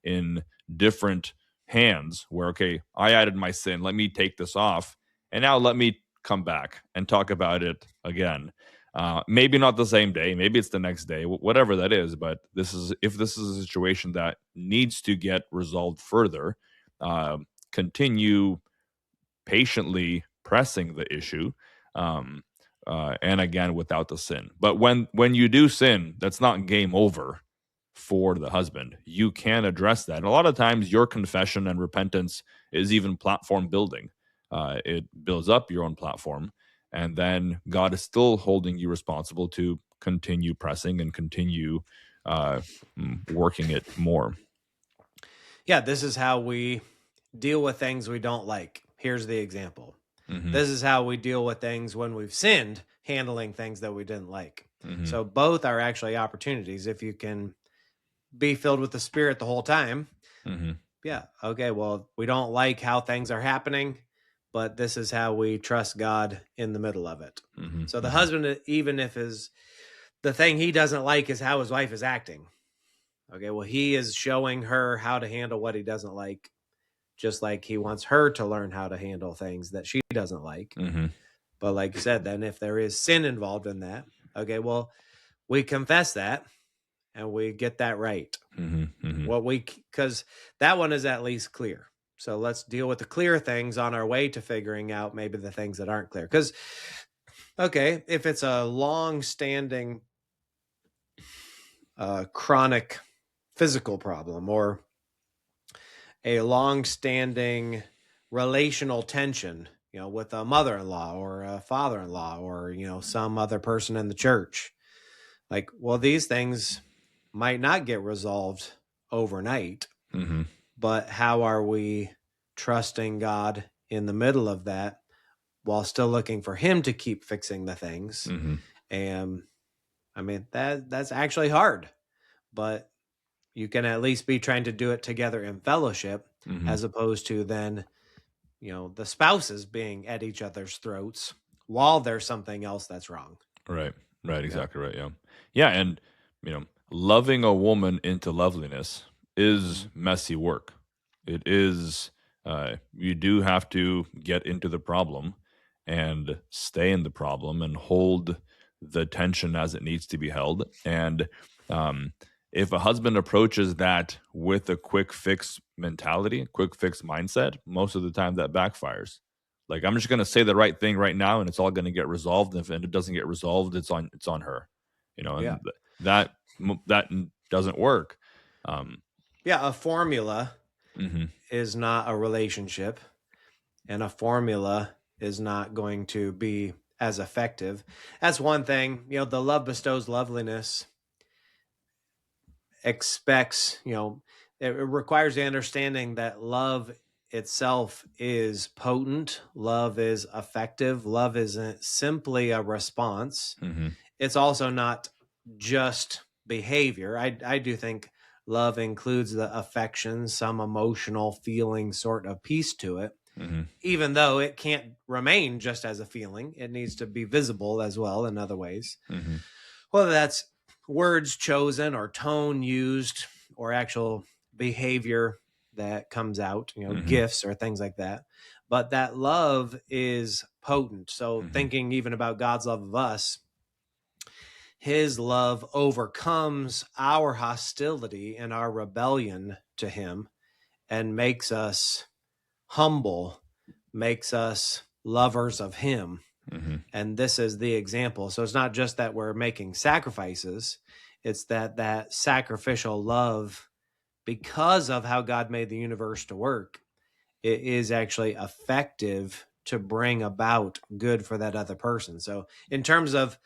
in different hands, where, okay, I added my sin, let me take this off, and now let me come back and talk about it again. Maybe not the same day, maybe it's the next day, whatever that is. But if this is a situation that needs to get resolved further, uh, continue patiently pressing the issue, um, and again without the sin. But when you do sin, that's not game over for the husband. You can address that. And a lot of times, your confession and repentance is even platform building. It builds up your own platform, and then God is still holding you responsible to continue pressing and continue uh, working it more. Yeah. This is how we deal with things we don't like. Here's the example. Hmm. This is how we deal with things when we've sinned, handling things that we didn't like. Hmm. So both are actually opportunities. If you can be filled with the Spirit the whole time, Hmm. yeah, okay, well, we don't like how things are happening, but this is how we trust God in the middle of it. Hmm. So the Hmm. husband, even if the thing he doesn't like is how his wife is acting. Okay, well, he is showing her how to handle what he doesn't like, just like he wants her to learn how to handle things that she doesn't like. Hmm. But like you said, then if there is sin involved in that, okay, well, we confess that and we get that right. Hmm. Hmm. Because that one is at least clear. So let's deal with the clear things on our way to figuring out maybe the things that aren't clear. Because, okay, if it's a long standing chronic physical problem or a long standing relational tension, with a mother in law or a father in law or, some other person in the church, like, well, these things might not get resolved overnight. Hmm. But how are we trusting God in the middle of that while still looking for him to keep fixing the things? Hmm. And I mean that's actually hard, but you can at least be trying to do it together in fellowship Hmm. as opposed to then, the spouses being at each other's throats while there's something else that's wrong. Right. Right. Yeah. Exactly right. Yeah. Yeah. And, loving a woman into loveliness is messy work. It is, you do have to get into the problem and stay in the problem and hold the tension as it needs to be held. And um, if a husband approaches that with a quick fix mentality, quick fix mindset, most of the time that backfires. Like, I'm just going to say the right thing right now, and it's all going to get resolved. If it doesn't get resolved, it's on her, Yeah. and that doesn't work. Yeah. A formula Mhm, is not a relationship, and a formula is not going to be as effective. That's one thing. The love bestows loveliness expects, it requires the understanding that love itself is potent, love is effective, love isn't simply a response. mhm, It's also not just behavior. I do think love includes the affection, some emotional feeling sort of piece to it, mhm, even though it can't remain just as a feeling. It needs to be visible as well in other ways, mhm, whether that's words chosen or tone used or actual behavior that comes out, mhm, gifts or things like that. But that love is potent. So, mhm, thinking even about God's love of us, his love overcomes our hostility and our rebellion to him and makes us humble, makes us lovers of him. mhm, And this is the example. So it's not just that we're making sacrifices, it's that sacrificial love, because of how God made the universe to work, it is actually effective to bring about good for that other person. So in terms of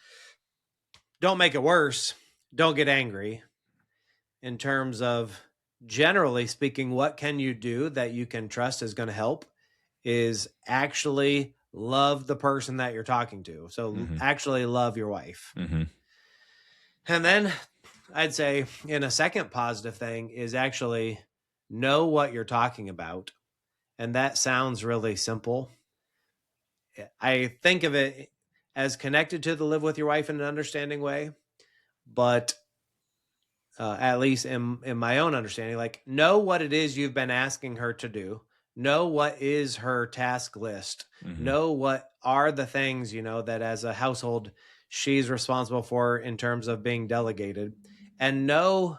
don't make it worse, don't get angry. In terms of generally speaking, what can you do that you can trust is going to help is actually love the person that you're talking to. So mhm, actually love your wife. mhm, And then I'd say in a second positive thing is actually know what you're talking about. And that sounds really simple. I think of it as connected to the live with your wife in an understanding way, but at least in my own understanding, like know what it is you've been asking her to do, know what is her task list, mhm, know what are the things that as a household she's responsible for in terms of being delegated, and know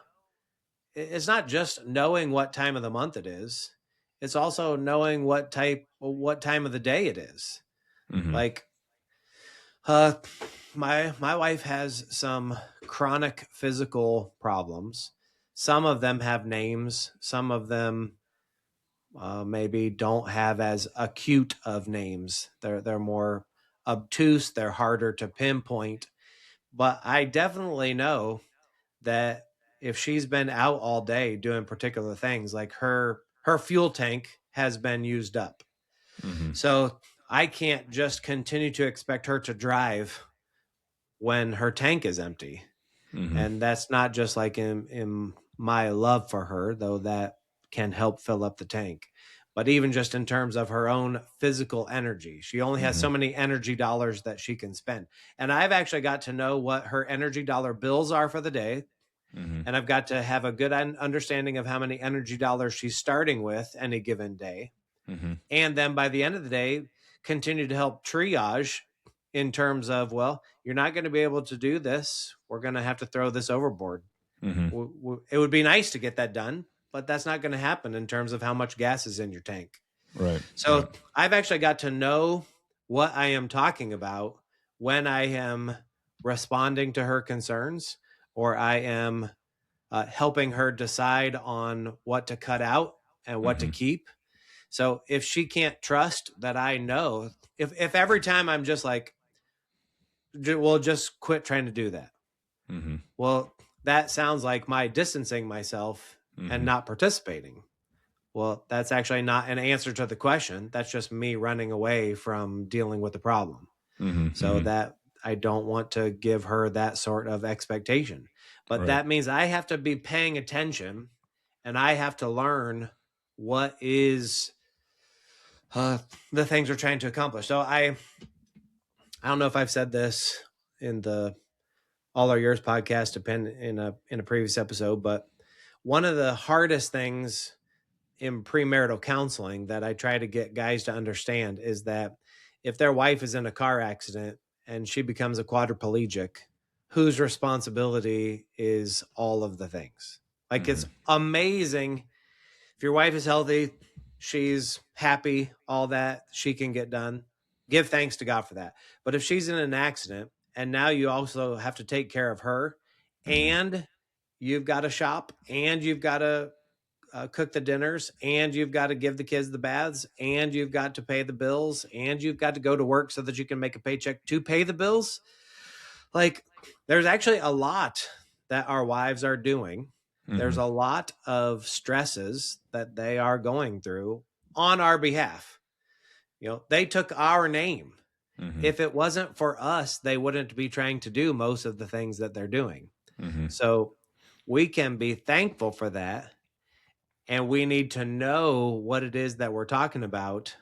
it's not just knowing what time of the month it is, it's also knowing what time of the day it is. mhm, Like uh, my wife has some chronic physical problems. Some of them have names. Some of them maybe don't have as acute of names. They're more obtuse. They're harder to pinpoint. But I definitely know that if she's been out all day doing particular things, like her fuel tank has been used up. mhm, So I can't just continue to expect her to drive when her tank is empty. mhm, And that's not just like in my love for her, though that can help fill up the tank. But even just in terms of her own physical energy, she only has mhm, so many energy dollars that she can spend. And I've actually got to know what her energy dollar bills are for the day. mhm, And I've got to have a good understanding of how many energy dollars she's starting with any given day. mhm, And then by the end of the day, continue to help triage in terms of, well, you're not going to be able to do this. We're going to have to throw this overboard. mhm. It would be nice to get that done, but that's not going to happen in terms of how much gas is in your tank. Right, right. So I've actually got to know what I am talking about when I am responding to her concerns, or I am helping her decide on what to cut out and what to Mhm, keep. So if she can't trust that I know, if every time I'm just like, well, just quit trying to do that. mhm, Well, that sounds like my distancing myself and mhm, not participating. Well, that's actually not an answer to the question. That's just me running away from dealing with the problem. mhm, So mhm. that I don't want to give her that sort of expectation. But Right. that means I have to be paying attention and I have to learn what is uh, the things we're trying to accomplish. So I don't know if I've said this in the All Our Yours podcast depend in a previous episode, but one of the hardest things in premarital counseling that I try to get guys to understand is that if their wife is in a car accident and she becomes a quadriplegic, whose responsibility is all of the things? Like, it's amazing if your wife is healthy, she's happy, all that she can get done. Give thanks to God for that. But if she's in an accident and now you also have to take care of her, and you've got to shop, and you've got to cook the dinners, and you've got to give the kids the baths, and you've got to pay the bills, and you've got to go to work so that you can make a paycheck to pay the bills. Like, there's actually a lot that our wives are doing. There's a lot of stresses that they are going through on our behalf. They took our name. If it wasn't for us, they wouldn't be trying to do most of the things that they're doing. So we can be thankful for that. And we need to know what it is that we're talking about,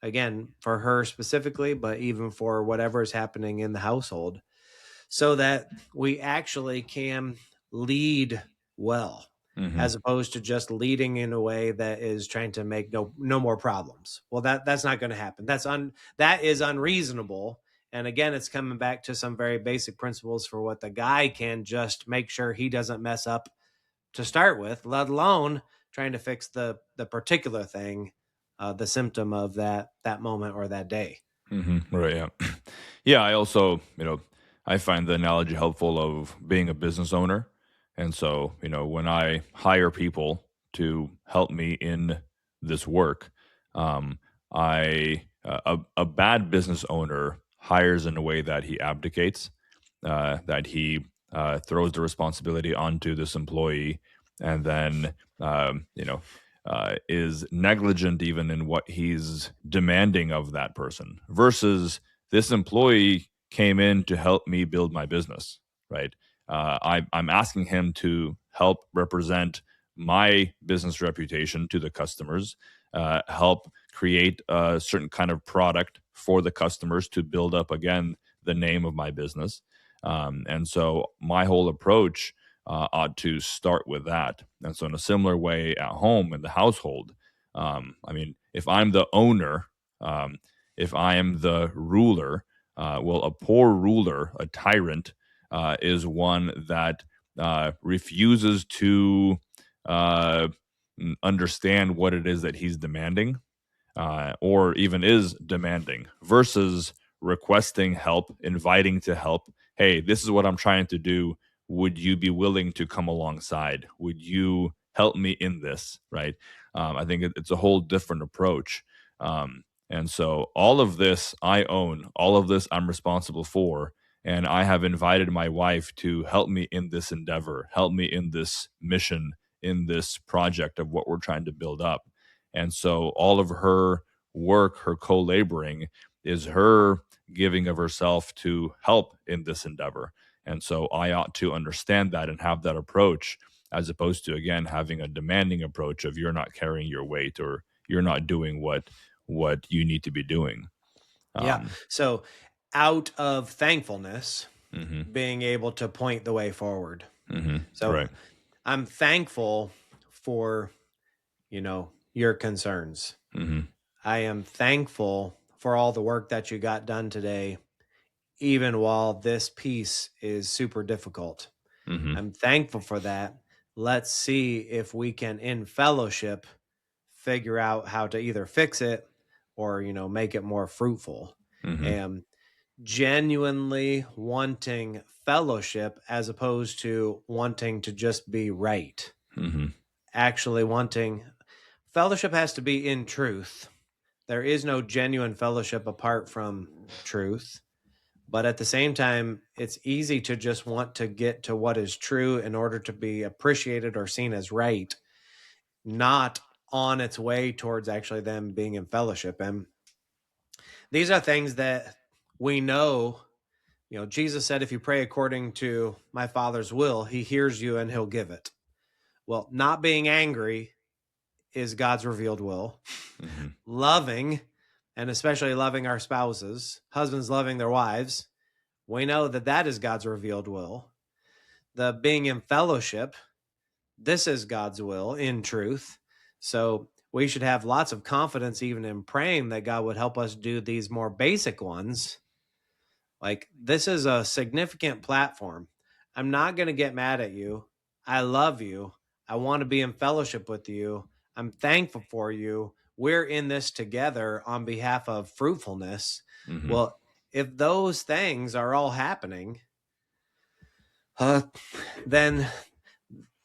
again, for her specifically, but even for whatever is happening in the household, so that we actually can lead well, as opposed to just leading in a way that is trying to make no more problems. Well, that's not going to happen. That is unreasonable. And again, it's coming back to some very basic principles for what the guy can just make sure he doesn't mess up to start with, let alone trying to fix the particular thing, the symptom of that moment or that day. Right. Yeah. Yeah. I also, I find the analogy helpful of being a business owner. And so, when I hire people to help me in this work, um, a bad business owner hires in a way that he abdicates, that he throws the responsibility onto this employee, and then, is negligent even in what he's demanding of that person, versus this employee came in to help me build my business, right? I'm asking him to help represent my business reputation to the customers, help create a certain kind of product for the customers to build up, again, the name of my business. And so my whole approach ought to start with that. And so, in a similar way, at home in the household, if I'm the owner, if I am the ruler, well, a poor ruler, a tyrant, is one that refuses to understand what it is that he's demanding, or even is demanding, versus requesting help, inviting to help. Hey, this is what I'm trying to do. Would you be willing to come alongside? Would you help me in this? Right. I think it's a whole different approach. And so all of this I own, all of this I'm responsible for. And I have invited my wife to help me in this endeavor, help me in this mission, in this project of what we're trying to build up. And so all of her work, her co laboring, is her giving of herself to help in this endeavor. And so I ought to understand that and have that approach, as opposed to, again, having a demanding approach of you're not carrying your weight, or you're not doing what you need to be doing. Yeah. So out of thankfulness, being able to point the way forward. So Right. I'm thankful for, your concerns. I am thankful for all the work that you got done today, even while this piece is super difficult. I'm thankful for that. Let's see if we can, in fellowship, figure out how to either fix it or, make it more fruitful. And genuinely wanting fellowship as opposed to wanting to just be right. Actually wanting fellowship has to be in truth. There is no genuine fellowship apart from truth. But at the same time, it's easy to just want to get to what is true in order to be appreciated or seen as right, not on its way towards actually them being in fellowship. And these are things that we know. Jesus said, if you pray according to my Father's will, he hears you and he'll give it. Well, not being angry is God's revealed will. Loving, and especially loving our spouses, husbands loving their wives, we know that that is God's revealed will. the being in fellowship, this is God's will in truth. So we should have lots of confidence even in praying that God would help us do these more basic ones. Like, this is a significant platform. I'm not going to get mad at you. I love you. I want to be in fellowship with you. I'm thankful for you. We're in this together on behalf of fruitfulness. Mm-hmm. Well, if those things are all happening, then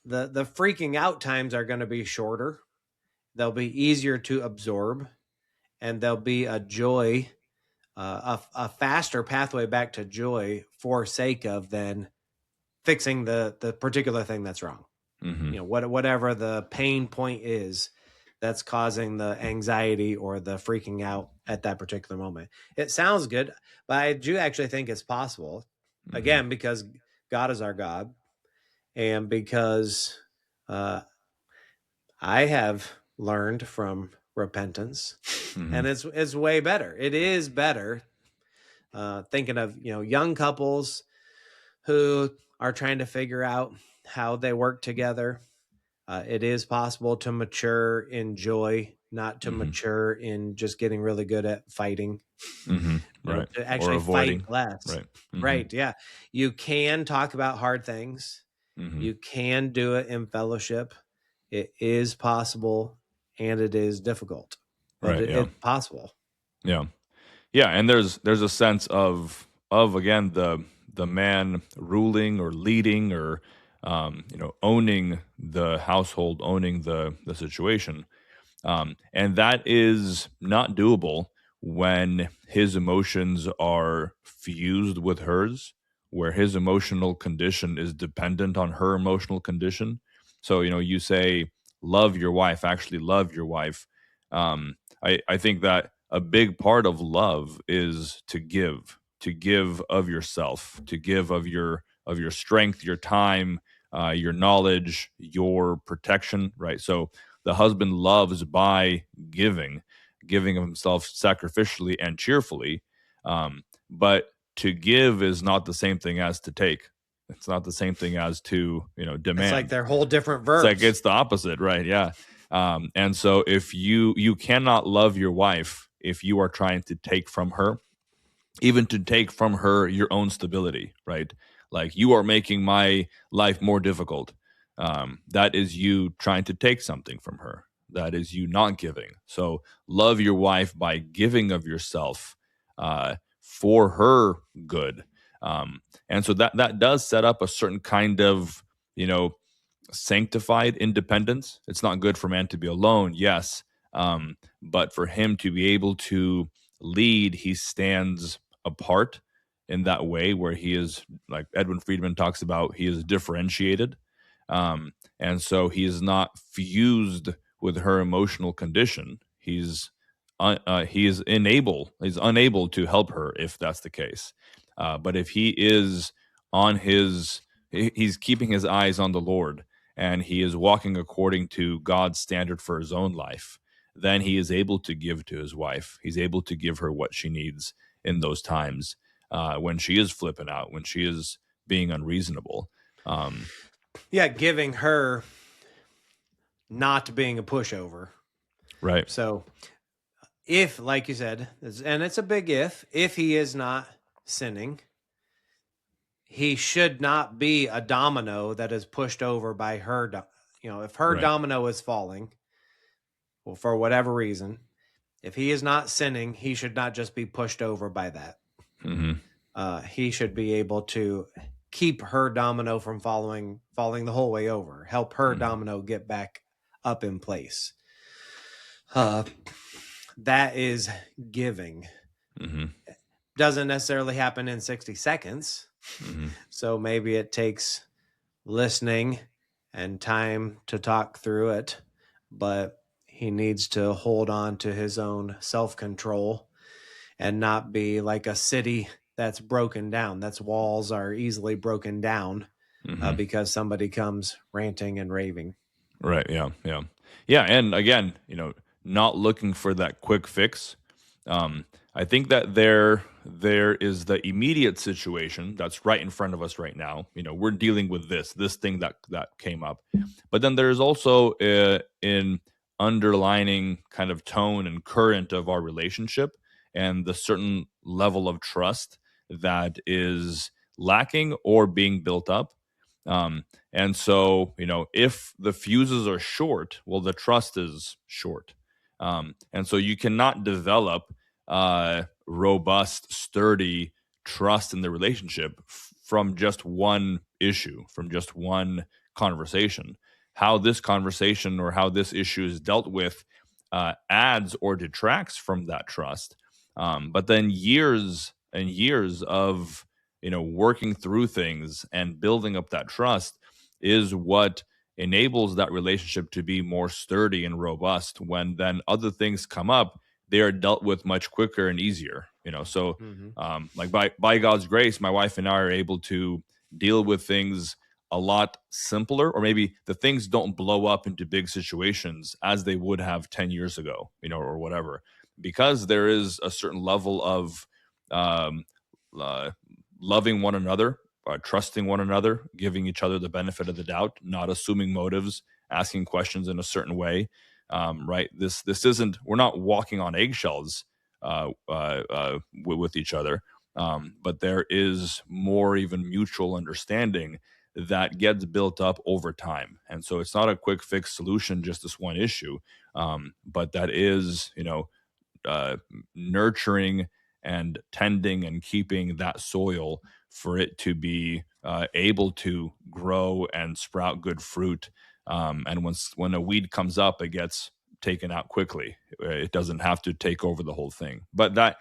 the freaking out times are going to be shorter. They'll be easier to absorb, and there'll be a joy, a faster pathway back to joy for sake of than fixing the particular thing that's wrong. Mm-hmm. Whatever the pain point is that's causing the anxiety or the freaking out at that particular moment. It sounds good, but I do actually think it's possible. Mm-hmm. Again, because God is our God, and because I have learned from repentance, Mm-hmm. and it's way better. It is better. Thinking of young couples who are trying to figure out how they work together. It is possible to mature in joy, not to Mm-hmm. mature in just getting really good at fighting. Mm-hmm. Right. To Or actually fight avoiding. less. Right. Mm-hmm. Right? Yeah, you can talk about hard things. Mm-hmm. You can do it in fellowship. It is possible, and it is difficult, but Right. Yeah. it's possible. Yeah. Yeah. And there's a sense of again the man ruling or leading or owning the household, owning the situation. And that is not doable when his emotions are fused with hers, where his emotional condition is dependent on her emotional condition. So, you say, love your wife, actually love your wife. I think that a big part of love is to give of yourself, to give of your strength, your time, your knowledge, your protection, right? So the husband loves by giving of himself sacrificially and cheerfully. But to give is not the same thing as to take. It's not the same thing as to It's like demand. they're whole different It's like verbs. it's the opposite, right? Yeah. And so if you cannot love your wife if you are trying to take from her, even to take from her your own stability, right? Like, you are making my life more difficult. That is you trying to take something from her. That is you not giving. So love your wife by giving of yourself for her good. And so that does set up a certain kind of, you know, sanctified independence. It's not good for man to be alone, yes, but for him to be able to lead, he stands apart in that way where he is, like Edwin Friedman talks about, he is differentiated. And so he is not fused with her emotional condition. He's unable to help her if that's the case. But if he is on he's keeping his eyes on the Lord, and he is walking according to God's standard for his own life, then he is able to give to his wife. He's able to give her what she needs in those times when she is flipping out, when she is being unreasonable. Yeah, giving her, not being a pushover. Right. So if, like you said, and it's a big if he is not sinning, he should not be a domino that is pushed over by her. If her Right. domino is falling, well, for whatever reason, if he is not sinning, he should not just be pushed over by that. He should be able to keep her domino from falling the whole way over, help her domino get back up in place. That is giving. Doesn't necessarily happen in 60 seconds. So maybe it takes listening and time to talk through it, but he needs to hold on to his own self-control and not be like a city that's broken down. That's walls are easily broken down because somebody comes ranting and raving. Right. Yeah. Yeah. Yeah. And again, not looking for that quick fix. I think that there is the immediate situation that's right in front of us right now. We're dealing with this thing that came up, but then there's also an underlining kind of tone and current of our relationship and the certain level of trust that is lacking or being built up. And so, if the fuses are short, well, the trust is short. And so you cannot develop robust, sturdy trust in the relationship from just one issue, from just one conversation. How this conversation or how this issue is dealt with adds or detracts from that trust. But then years and years of working through things and building up that trust is what enables that relationship to be more sturdy and robust. When then other things come up, they are dealt with much quicker and easier. So Mm-hmm. like by God's grace, my wife and I are able to deal with things a lot simpler, or maybe the things don't blow up into big situations as they would have 10 years ago, or whatever, because there is a certain level of um, uh, loving one another, trusting one another, giving each other the benefit of the doubt, not assuming motives, asking questions in a certain way. Right? This isn't. We're not walking on eggshells with each other, but there is more even mutual understanding that gets built up over time. And so it's not a quick fix solution, just this one issue, but that is uh, nurturing and tending and keeping that soil for it to be able to grow and sprout good fruit. And when a weed comes up, it gets taken out quickly. It doesn't have to take over the whole thing, but that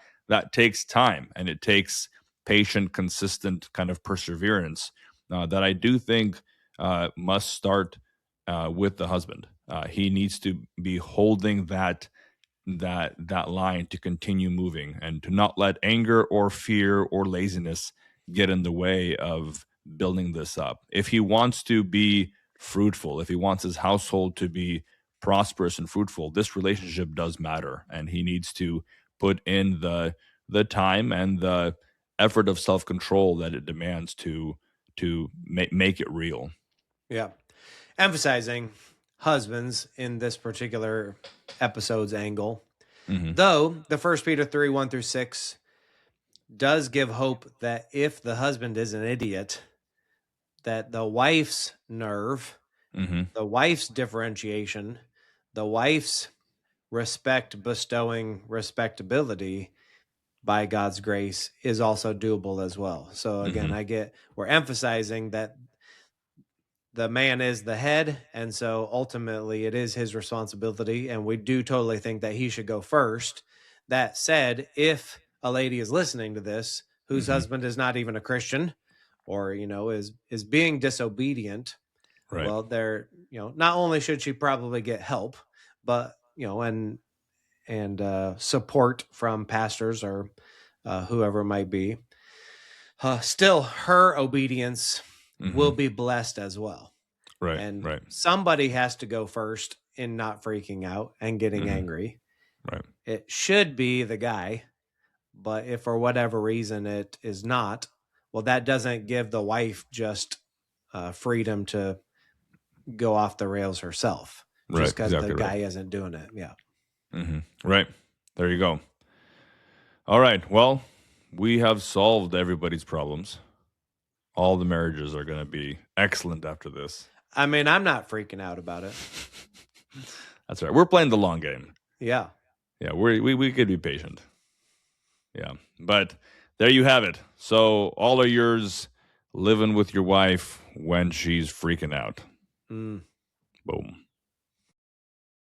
takes time, and it takes patient, consistent kind of perseverance that I do think must start with the husband. He needs to be holding that line to continue moving and to not let anger or fear or laziness get in the way of building this up. If he wants to be fruitful, if he wants his household to be prosperous and fruitful, this relationship does matter, and he needs to put in the time and the effort of self-control that it demands to make it real. Yeah. Emphasizing husbands in this particular episode's angle. Hmm. Though the First Peter 3 1 through 6 does give hope that if the husband is an idiot, that the wife's nerve, Hmm. the wife's differentiation, the wife's respect bestowing respectability by God's grace is also doable as well. So again, Hmm. we're emphasizing that the man is the head, and so ultimately it is his responsibility, and we do totally think that he should go first. That said, if a lady is listening to this whose Hmm. husband is not even a Christian, or is being disobedient, Right. well, there, not only should she probably get help, but and support from pastors or whoever it might be, still her obedience will Hmm. be blessed as well. Right. And Right. somebody has to go first in not freaking out and getting Hmm. angry. Right. It should be the guy, but if for whatever reason it is not, well, that doesn't give the wife just freedom to go off the rails herself Right. just because the Exactly right. guy isn't doing it. Yeah. Right. There you go. All right. Well, we have solved everybody's problems. All the marriages are going to be excellent after this. I mean, I'm not freaking out about it. That's right. We're playing the long game. Yeah. Yeah, we could be patient. Yeah. But there you have it. So all are yours, living with your wife when she's freaking out. Mm. Boom.